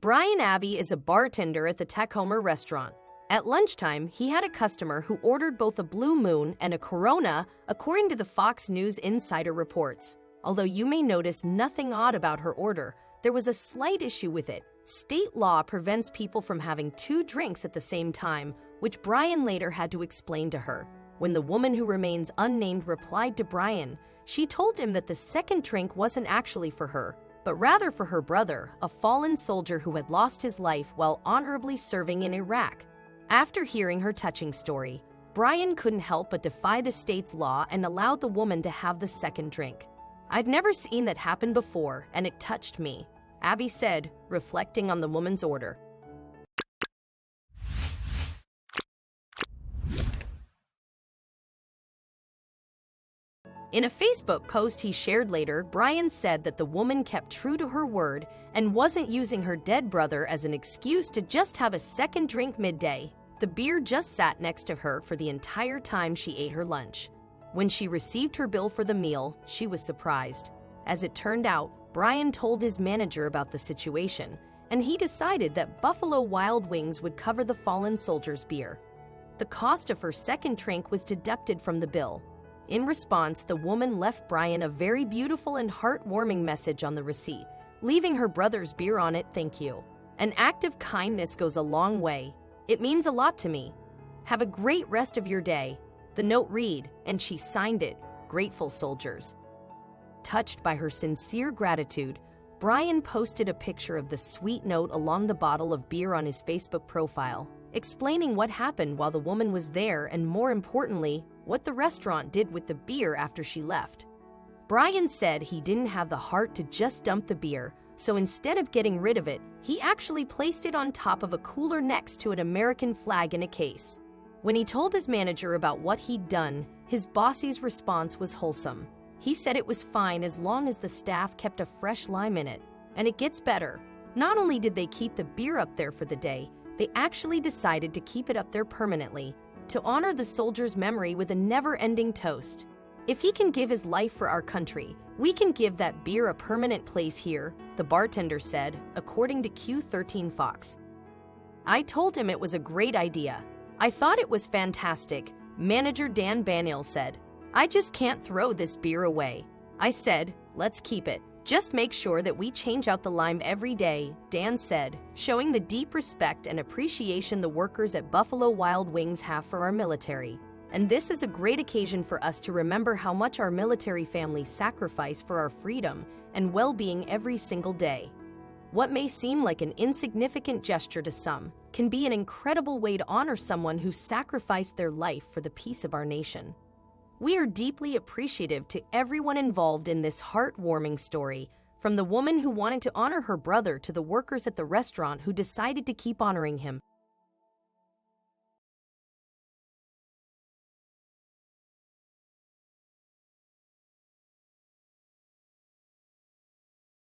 Brian Avey is a bartender at the Tacoma restaurant. At lunchtime, he had a customer who ordered both a Blue Moon and a Corona, according to the Fox News Insider reports. Although you may notice nothing odd about her order, there was a slight issue with it. State law prevents people from having two drinks at the same time, which Brian later had to explain to her. When the woman who remains unnamed replied to Brian, she told him that the second drink wasn't actually for her, but rather for her brother, a fallen soldier who had lost his life while honorably serving in Iraq. After hearing her touching story, Brian couldn't help but defy the state's law and allowed the woman to have the second drink. "I'd never seen that happen before, and it touched me," Avey said, reflecting on the woman's order. In a Facebook post he shared later, Brian said that the woman kept true to her word and wasn't using her dead brother as an excuse to just have a second drink midday. The beer just sat next to her for the entire time she ate her lunch. When she received her bill for the meal, she was surprised. As it turned out, Brian told his manager about the situation, and he decided that Buffalo Wild Wings would cover the fallen soldier's beer. The cost of her second drink was deducted from the bill. In response, the woman left Brian a very beautiful and heartwarming message on the receipt, leaving her brother's beer on it, "Thank you. An act of kindness goes a long way. It means a lot to me. Have a great rest of your day." The note read, and she signed it, "Grateful Soldiers." Touched by her sincere gratitude, Brian posted a picture of the sweet note along the bottle of beer on his Facebook profile, explaining what happened while the woman was there and, more importantly, what the restaurant did with the beer after she left. Brian said he didn't have the heart to just dump the beer, so instead of getting rid of it, he actually placed it on top of a cooler next to an American flag in a case. When he told his manager about what he'd done, his boss's response was wholesome. He said it was fine as long as the staff kept a fresh lime in it. And it gets better. Not only did they keep the beer up there for the day, they actually decided to keep it up there permanently, to honor the soldier's memory with a never-ending toast. "If he can give his life for our country, we can give that beer a permanent place here," the bartender said, according to Q13 Fox. "I told him it was a great idea. I thought it was fantastic," manager Dan Baniel said. "I just can't throw this beer away. I said, let's keep it. Just make sure that we change out the lime every day," Dan said, showing the deep respect and appreciation the workers at Buffalo Wild Wings have for our military. "And this is a great occasion for us to remember how much our military families sacrifice for our freedom and well-being every single day. What may seem like an insignificant gesture to some can be an incredible way to honor someone who sacrificed their life for the peace of our nation. We are deeply appreciative to everyone involved in this heartwarming story, from the woman who wanted to honor her brother to the workers at the restaurant who decided to keep honoring him."